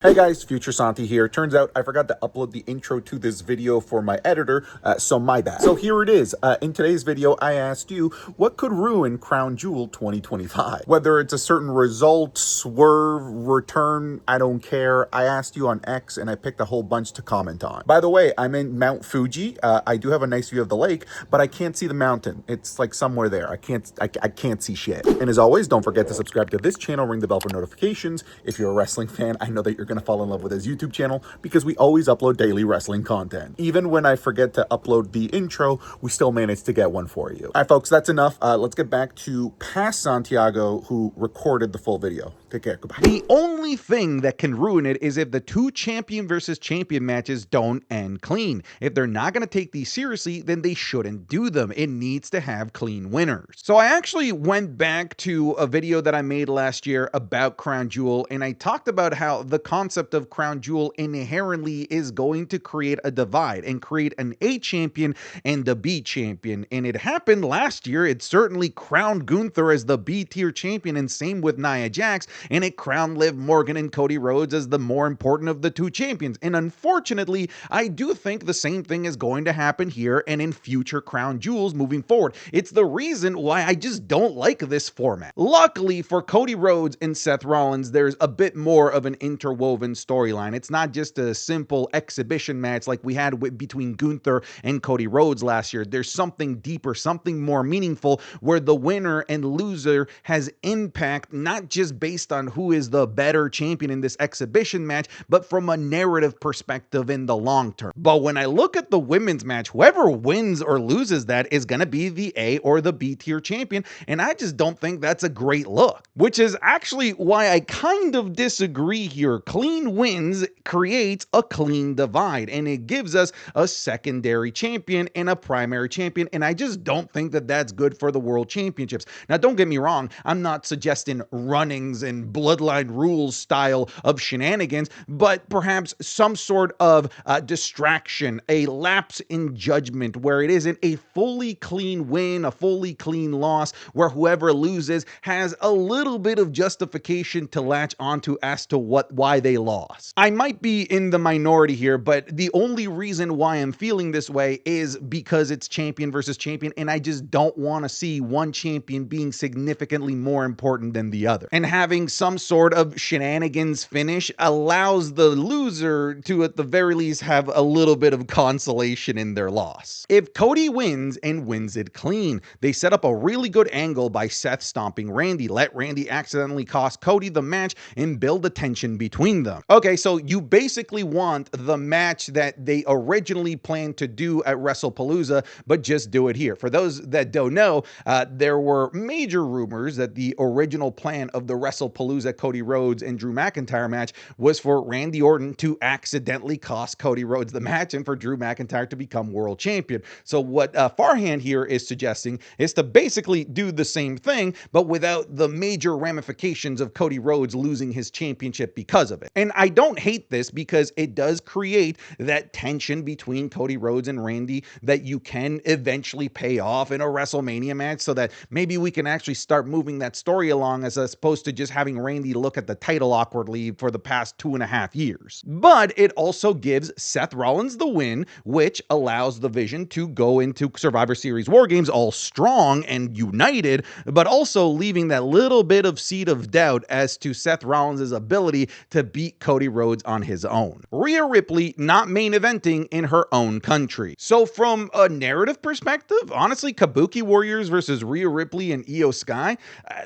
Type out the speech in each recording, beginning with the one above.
Hey guys, Future Santi here. Turns out I forgot to upload the intro to this video for my editor, so my bad. So here it is. In today's video, I asked you, what could ruin Crown Jewel 2025? Whether it's a certain result, swerve, return, I don't care. I asked you on X and I picked a whole bunch to comment on. By the way, I'm in Mount Fuji. I do have a nice view of the lake, but I can't see the mountain. It's like somewhere there. I can't see shit. And as always, don't forget to subscribe to this channel, ring the bell for notifications. If you're a wrestling fan, I know that you're gonna fall in love with his YouTube channel because we always upload daily wrestling content. Even when I forget to upload the intro, we still manage to get one for you. All right, folks, that's enough. Let's get back to past Santiago, who recorded the full video. Take care. Goodbye. The only thing that can ruin it is if the two champion versus champion matches don't end clean. If they're not going to take these seriously, then they shouldn't do them. It needs to have clean winners. So I actually went back to a video that I made last year about Crown Jewel, and I talked about how the concept of Crown Jewel inherently is going to create a divide and create an A champion and a B champion. And it happened last year. It certainly crowned Gunther as the B tier champion, and same with Nia Jax. And it crowned Liv Morgan and Cody Rhodes as the more important of the two champions. And unfortunately, I do think the same thing is going to happen here and in future Crown Jewels moving forward. It's the reason why I just don't like this format. Luckily for Cody Rhodes and Seth Rollins, there's a bit more of an interwoven storyline. It's not just a simple exhibition match like we had between Gunther and Cody Rhodes last year. There's something deeper, something more meaningful, where the winner and loser has impact, not just based on who is the better champion in this exhibition match, but from a narrative perspective in the long term. But when I look at the women's match, whoever wins or loses that is going to be the A or the B tier champion, and I just don't think that's a great look, which is actually why I kind of disagree here. Clean wins creates a clean divide, and it gives us a secondary champion and a primary champion, and I just don't think that that's good for the world championships. Now, don't get me wrong, I'm not suggesting runnings and bloodline rules style of shenanigans, but perhaps some sort of distraction, a lapse in judgment where it isn't a fully clean win, a fully clean loss, where whoever loses has a little bit of justification to latch onto as to why they lost. I might be in the minority here, but the only reason why I'm feeling this way is because it's champion versus champion, and I just don't want to see one champion being significantly more important than the other. And having some sort of shenanigans finish allows the loser to, at the very least, have a little bit of consolation in their loss. If Cody wins and wins it clean, they set up a really good angle by Seth stomping Randy, let Randy accidentally cost Cody the match and build a tension between them. Okay, so you basically want the match that they originally planned to do at WrestlePalooza, but just do it here. For those that don't know, there were major rumors that the original plan of the WrestlePalooza Cody Rhodes and Drew McIntyre match was for Randy Orton to accidentally cost Cody Rhodes the match and for Drew McIntyre to become world champion. So what Farhan here is suggesting is to basically do the same thing, but without the major ramifications of Cody Rhodes losing his championship because of it. And I don't hate this because it does create that tension between Cody Rhodes and Randy that you can eventually pay off in a WrestleMania match, so that maybe we can actually start moving that story along as opposed to just having Randy look at the title awkwardly for the past 2.5 years. But it also gives Seth Rollins the win, which allows the Vision to go into Survivor Series War Games all strong and united, but also leaving that little bit of seed of doubt as to Seth Rollins' ability to beat Cody Rhodes on his own. Rhea Ripley not main eventing in her own country. So from a narrative perspective, honestly, Kabuki Warriors versus Rhea Ripley and Io Sky,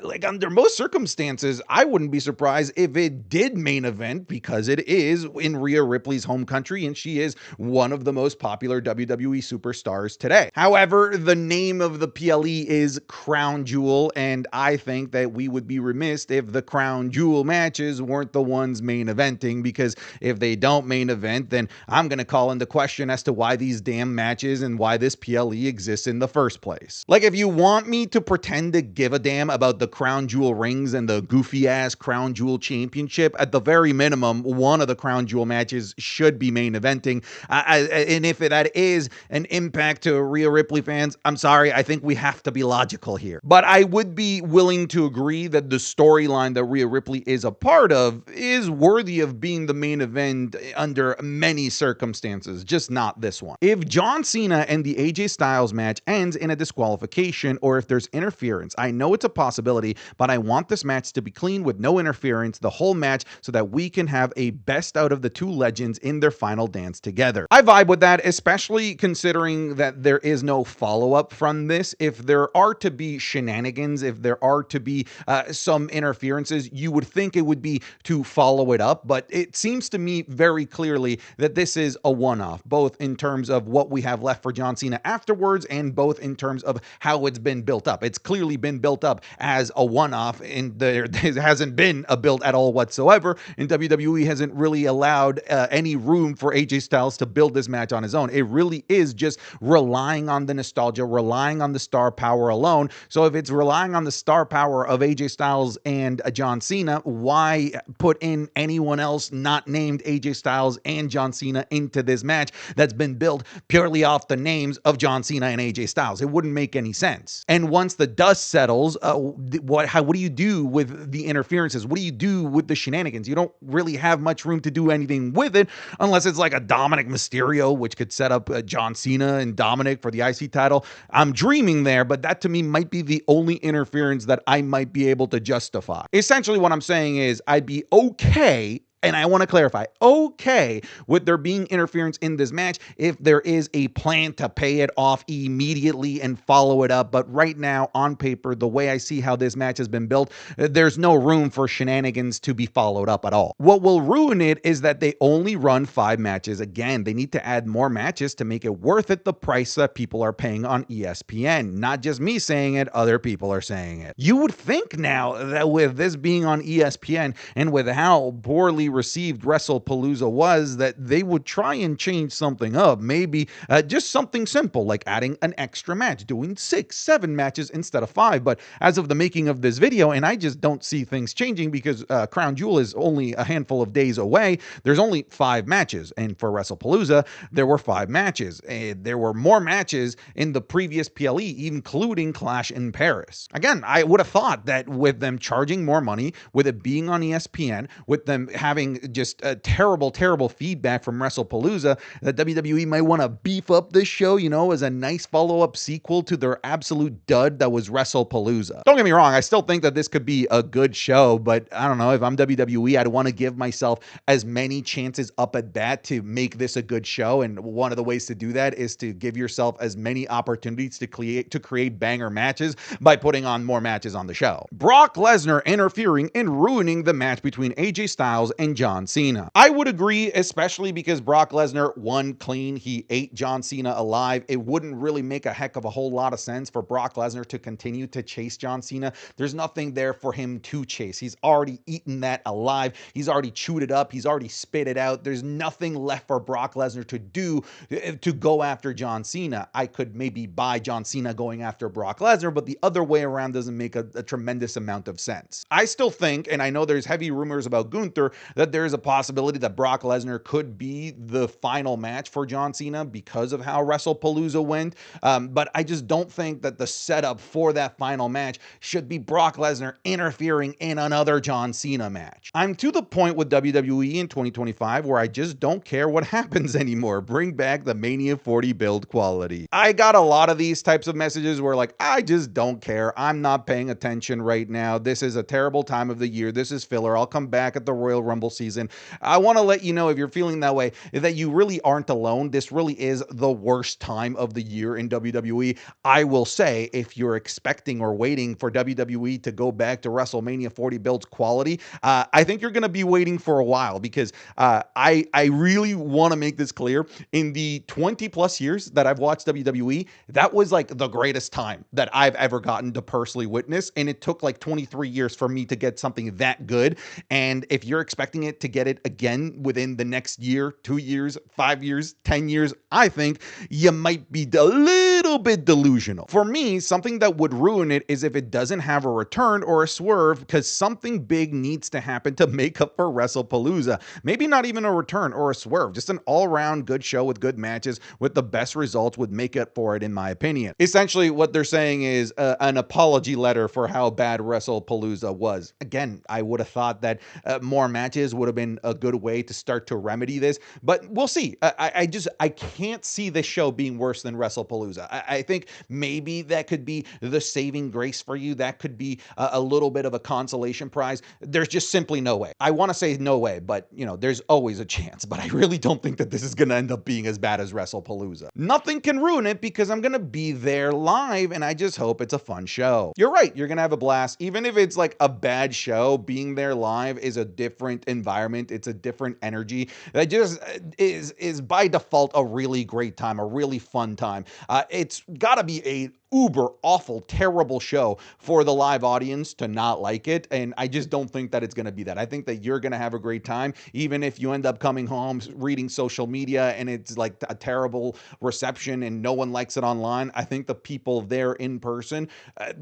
like under most circumstances, I wouldn't be surprised if it did main event, because it is in Rhea Ripley's home country and she is one of the most popular WWE superstars today. However, the name of the PLE is Crown Jewel, and I think that we would be remiss if the Crown Jewel matches weren't the ones main eventing, because if they don't main event, then I'm going to call into question as to why these damn matches and why this PLE exists in the first place. Like, if you want me to pretend to give a damn about the Crown Jewel rings and the goofy ass Crown Jewel championship, at the very minimum, one of the Crown Jewel matches should be main eventing. And if that is an impact to Rhea Ripley fans, I'm sorry, I think we have to be logical here. But I would be willing to agree that the storyline that Rhea Ripley is a part of is worthy of being the main event under many circumstances, just not this one. If John Cena and the AJ Styles match ends in a disqualification, or if there's interference, I know it's a possibility, but I want this match to be clean with no interference the whole match so that we can have a best out of the two legends in their final dance together. I vibe with that, especially considering that there is no follow-up from this. If there are to be shenanigans, if there are to be some interferences, you would think it would be to follow it up, but it seems to me very clearly that this is a one-off, both in terms of what we have left for John Cena afterwards and both in terms of how it's been built up. It's clearly been built up as a one-off, and there hasn't been a build at all whatsoever, and WWE hasn't really allowed any room for AJ Styles to build this match on his own. It really is just relying on the nostalgia, relying on the star power alone. So if it's relying on the star power of AJ Styles and John Cena, why put in anyone else not named AJ Styles and John Cena into this match that's been built purely off the names of John Cena and AJ Styles? It wouldn't make any sense. And once the dust settles, what do you do with the interferences? What do you do with the shenanigans? You don't really have much room to do anything with it unless it's like a Dominic Mysterio, which could set up John Cena and Dominic for the IC title. I'm dreaming there, but that to me might be the only interference that I might be able to justify. Essentially, what I'm saying is I'd be okay, and I want to clarify, okay with there being interference in this match if there is a plan to pay it off immediately and follow it up. But right now, on paper, the way I see how this match has been built, there's no room for shenanigans to be followed up at all. What will ruin it is that they only run 5 matches. Again, they need to add more matches to make it worth it, the price that people are paying on ESPN. Not just me saying it, other people are saying it. You would think now that with this being on ESPN and with how poorly received WrestlePalooza was, that they would try and change something up. Maybe just something simple like adding an extra match, doing 6, 7 matches instead of 5. But as of the making of this video, and I just don't see things changing because Crown Jewel is only a handful of days away, there's only 5 matches. And for WrestlePalooza, there were 5 matches. There were more matches in the previous PLE, including Clash in Paris. Again, I would have thought that with them charging more money, with it being on ESPN, with them having just a terrible feedback from WrestlePalooza, that WWE might want to beef up this show, you know, as a nice follow-up sequel to their absolute dud that was WrestlePalooza. Don't get me wrong, I still think that this could be a good show, but I don't know, if I'm WWE, I'd want to give myself as many chances up at bat to make this a good show, and one of the ways to do that is to give yourself as many opportunities to create banger matches by putting on more matches on the show. Brock Lesnar interfering and ruining the match between AJ Styles and John Cena. I would agree, especially because Brock Lesnar won clean. He ate John Cena alive. It wouldn't really make a heck of a whole lot of sense for Brock Lesnar to continue to chase John Cena. There's nothing there for him to chase. He's already eaten that alive. He's already chewed it up. He's already spit it out. There's nothing left for Brock Lesnar to do to go after John Cena. I could maybe buy John Cena going after Brock Lesnar, but the other way around doesn't make a tremendous amount of sense. I still think, and I know there's heavy rumors about Gunther, that there's a possibility that Brock Lesnar could be the final match for John Cena because of how WrestlePalooza went. But I just don't think that the setup for that final match should be Brock Lesnar interfering in another John Cena match. I'm to the point with WWE in 2025 where I just don't care what happens anymore. Bring back the Mania 40 build quality. I got a lot of these types of messages where like, I just don't care. I'm not paying attention right now. This is a terrible time of the year. This is filler. I'll come back at the Royal Rumble season. I want to let you know, if you're feeling that way, that you really aren't alone. This really is the worst time of the year in WWE. I will say, if you're expecting or waiting for WWE to go back to WrestleMania 40 builds quality, I think you're going to be waiting for a while, because I really want to make this clear. In the 20 plus years that I've watched WWE, that was like the greatest time that I've ever gotten to personally witness. And it took like 23 years for me to get something that good. And if you're expecting it to get it again within the next year, 2 years, 5 years, 10 years, I think you might be a little bit delusional. For me, something that would ruin it is if it doesn't have a return or a swerve, because something big needs to happen to make up for WrestlePalooza. Maybe not even a return or a swerve, just an all-around good show with good matches with the best results would make up for it, in my opinion. Essentially, what they're saying is an apology letter for how bad WrestlePalooza was. Again, I would have thought that more matches matches would have been a good way to start to remedy this, but we'll see. I can't see this show being worse than WrestlePalooza. I think maybe that could be the saving grace for you. That could be a little bit of a consolation prize. There's just simply no way. I want to say no way, but there's always a chance. But I really don't think that this is going to end up being as bad as WrestlePalooza. Nothing can ruin it because I'm going to be there live, and I just hope it's a fun show. You're right. You're going to have a blast. Even if it's like a bad show, being there live is a different environment. It's a different energy. That just is by default a really great time, a really fun time. It's got to be a uber awful, terrible show for the live audience to not like it. And I just don't think that it's going to be that. I think that you're going to have a great time, even if you end up coming home, reading social media, and it's like a terrible reception and no one likes it online. I think the people there in person,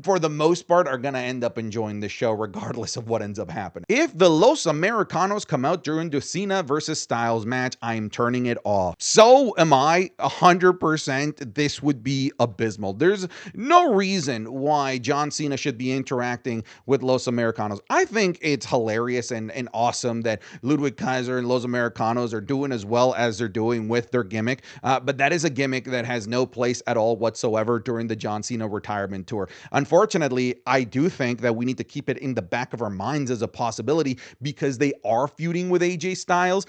for the most part, are going to end up enjoying the show regardless of what ends up happening. If the Los Americanos come out during the Cena versus Styles match, I'm turning it off. So am I. 100%. This would be abysmal. There's no reason why John Cena should be interacting with Los Americanos. I think it's hilarious and awesome that Ludwig Kaiser and Los Americanos are doing as well as they're doing with their gimmick, but that is a gimmick that has no place at all whatsoever during the John Cena retirement tour. Unfortunately, I do think that we need to keep it in the back of our minds as a possibility because they are feuding with AJ Styles.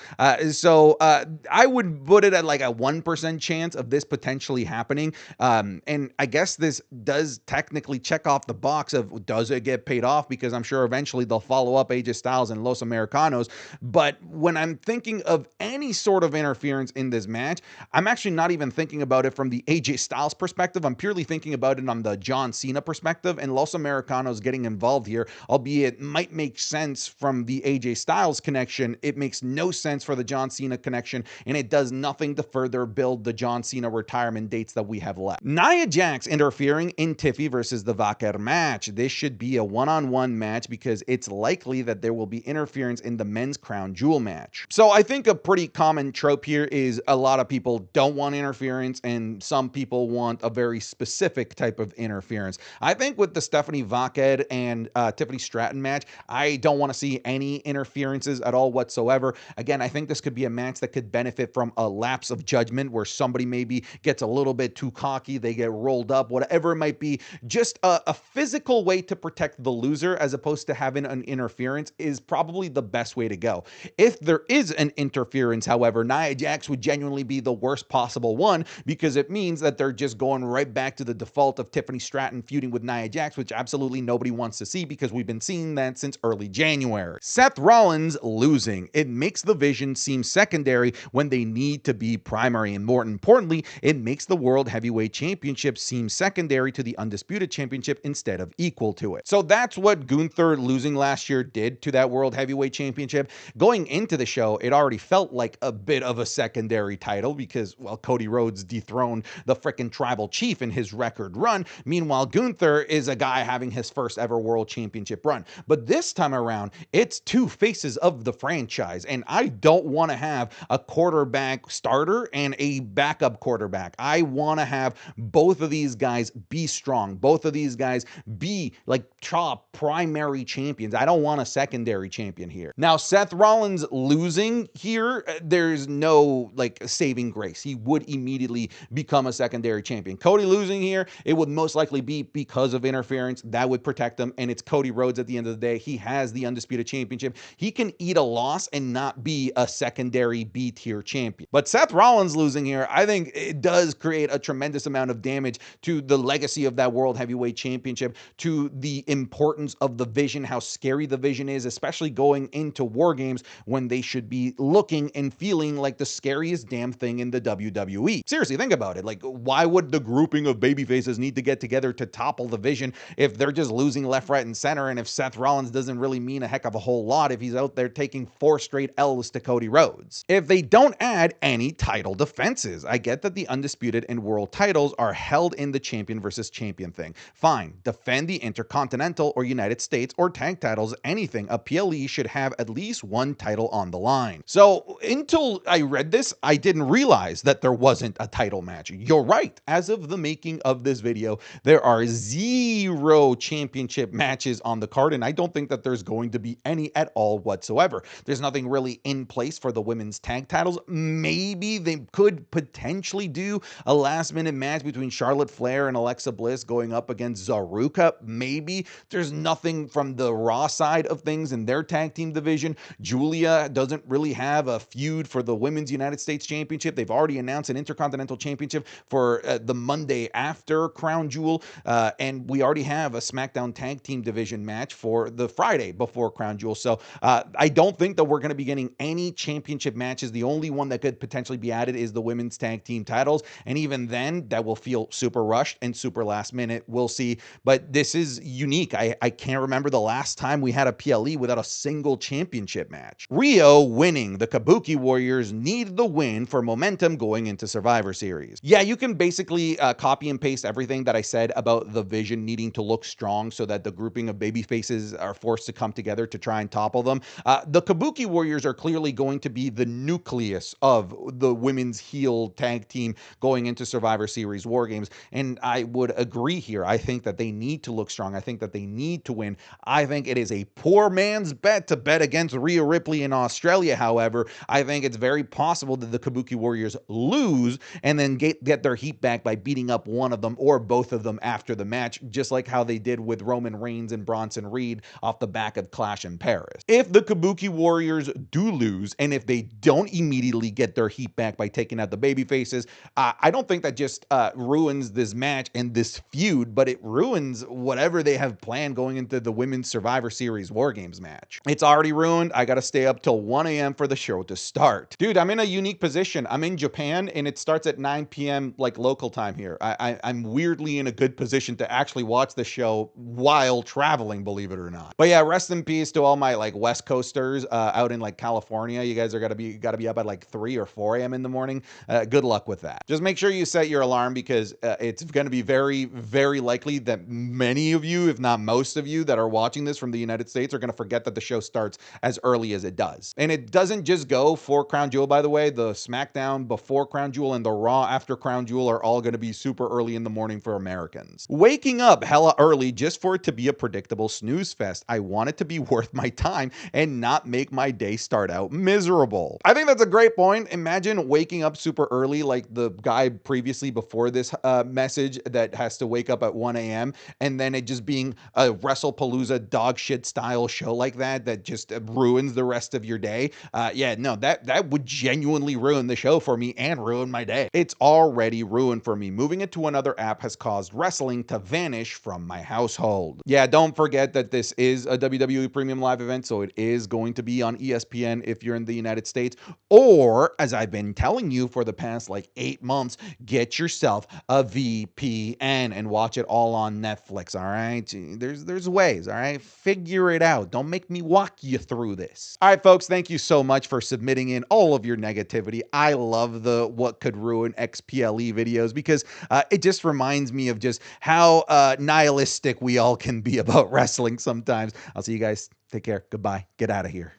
So I would put it at like a 1% chance of this potentially happening. And I guess this does technically check off the box of, does it get paid off? Because I'm sure eventually they'll follow up AJ Styles and Los Americanos. But when I'm thinking of any sort of interference in this match, I'm actually not even thinking about it from the AJ Styles perspective. I'm purely thinking about it on the John Cena perspective, and Los Americanos getting involved here, albeit might make sense from the AJ Styles connection. It makes no sense for the John Cena connection, and it does nothing to further build the John Cena retirement dates that we have left. Nia Jax interfering in Tiffy versus the Vaquer match. This should be a one-on-one match because it's likely that there will be interference in the men's crown jewel match. So I think a pretty common trope here is a lot of people don't want interference and some people want a very specific type of interference. I think with the Stephanie Vaquer and Tiffany Stratton match, I don't want to see any interferences at all whatsoever. Again, I think this could be a match that could benefit from a lapse of judgment where somebody maybe gets a little bit too cocky, they get rolled up, whatever it might be. Just a physical way to protect the loser as opposed to having an interference is probably the best way to go. If there is an interference, however, Nia Jax would genuinely be the worst possible one because it means that they're just going right back to the default of Tiffany Stratton feuding with Nia Jax, which absolutely nobody wants to see because we've been seeing that since early January. Seth Rollins losing. It makes the Vision seem secondary when they need to be primary, and more importantly, it makes the World Heavyweight Championship seem secondary to the Undisputed Championship instead of equal to it. So that's what Gunther losing last year did to that World Heavyweight Championship. Going into the show, it already felt like a bit of a secondary title because, well, Cody Rhodes dethroned the frickin' tribal chief in his record run. Meanwhile, Gunther is a guy having his first ever World Championship run. But this time around, it's two faces of the franchise, and I don't want to have a quarterback starter and a backup quarterback. I want to have both of these guys be strong. Both of these guys be like top primary champions. I don't want a secondary champion here. Now, Seth Rollins losing here, there's no like saving grace. He would immediately become a secondary champion. Cody losing here, it would most likely be because of interference. That would protect him, and it's Cody Rhodes at the end of the day. He has the Undisputed Championship. He can eat a loss and not be a secondary B-tier champion. But Seth Rollins losing here, I think it does create a tremendous amount of damage to the legacy of that World Heavyweight Championship, to the importance of the Vision, how scary the Vision is, especially going into War Games when they should be looking and feeling like the scariest damn thing in the WWE. Seriously, think about it. Like, why would the grouping of babyfaces need to get together to topple the Vision if they're just losing left, right, and center, and if Seth Rollins doesn't really mean a heck of a whole lot if he's out there taking 4 straight L's to Cody Rhodes? If they don't add any title defenses, I get that the Undisputed and World titles are held in the champion versus champion thing. Fine, defend the Intercontinental or United States or tag titles, anything. A PLE should have at least one title on the line. So until I read this, I didn't realize that there wasn't a title match. You're right. As of the making of this video, there are 0 championship matches on the card, and I don't think that there's going to be any at all whatsoever. There's nothing really in place for the women's tag titles. Maybe they could potentially do a last-minute match between Charlotte Flair and Alexa Bliss going up against Zaruka. Maybe. There's nothing from the Raw side of things in their tag team division. Julia doesn't really have a feud for the Women's United States Championship. They've already announced an Intercontinental Championship for the Monday after Crown Jewel, and we already have a SmackDown Tag Team Division match for the Friday before Crown Jewel. So I don't think that we're going to be getting any championship matches. The only one that could potentially be added is the Women's Tag Team titles, and even then, that will feel super rushed and super last minute. We'll see, but this is unique. I can't remember the last time we had a PLE without a single championship match. Rio winning. The Kabuki Warriors need the win for momentum going into Survivor Series. Yeah, you can basically copy and paste everything that I said about the Vision needing to look strong so that the grouping of baby faces are forced to come together to try and topple them. The Kabuki Warriors are clearly going to be the nucleus of the women's heel tag team going into Survivor Series War Games, and I would agree here. I think that they need to look strong. I think that they need to win. I think it is a poor man's bet to bet against Rhea Ripley in Australia. However, I think it's very possible that the Kabuki Warriors lose and then get their heat back by beating up one of them or both of them after the match, just like how they did with Roman Reigns and Bronson Reed off the back of Clash in Paris. If the Kabuki Warriors do lose, and if they don't immediately get their heat back by taking out the baby faces, I don't think that just ruins this match and this feud, but it ruins whatever they have planned going into the Women's Survivor Series War Games match. It's already ruined. I gotta stay up till 1 a.m. for the show to start. Dude, I'm in a unique position. I'm in Japan, and it starts at 9 p.m. like local time here. I'm weirdly in a good position to actually watch the show while traveling, believe it or not. But yeah, rest in peace to all my like West Coasters out in like California. You guys are gotta be up at like 3 or 4 a.m. in the morning. Good luck with that. Just make sure you set your alarm, because it's going to be very, very likely that many of you, if not most of you that are watching this from the United States, are going to forget that the show starts as early as it does. And it doesn't just go for Crown Jewel, by the way. The SmackDown before Crown Jewel and the Raw after Crown Jewel are all going to be super early in the morning for Americans. Waking up hella early just for it to be a predictable snooze fest. I want it to be worth my time and not make my day start out miserable. I think that's a great point. Imagine waking up super early like the guy previously before this message that has to wake up at 1 a.m. and then it just being a WrestlePalooza dog shit style show like that just ruins the rest of your day. Yeah, no, that would genuinely ruin the show for me and ruin my day. It's already ruined for me. Moving it to another app has caused wrestling to vanish from my household. Yeah, don't forget that this is a WWE Premium Live event, so it is going to be on ESPN if you're in the United States, or as I've been telling you for the past like 8 months, get yourself a VPN and watch it all on Netflix. All right, there's ways. All right, figure it out. Don't make me walk you through this. All right, folks, thank you so much for submitting in all of your negativity. I love the what could ruin XPLE videos, because it just reminds me of just how nihilistic we all can be about wrestling sometimes. I'll see you guys. Take care. Goodbye. Get out of here.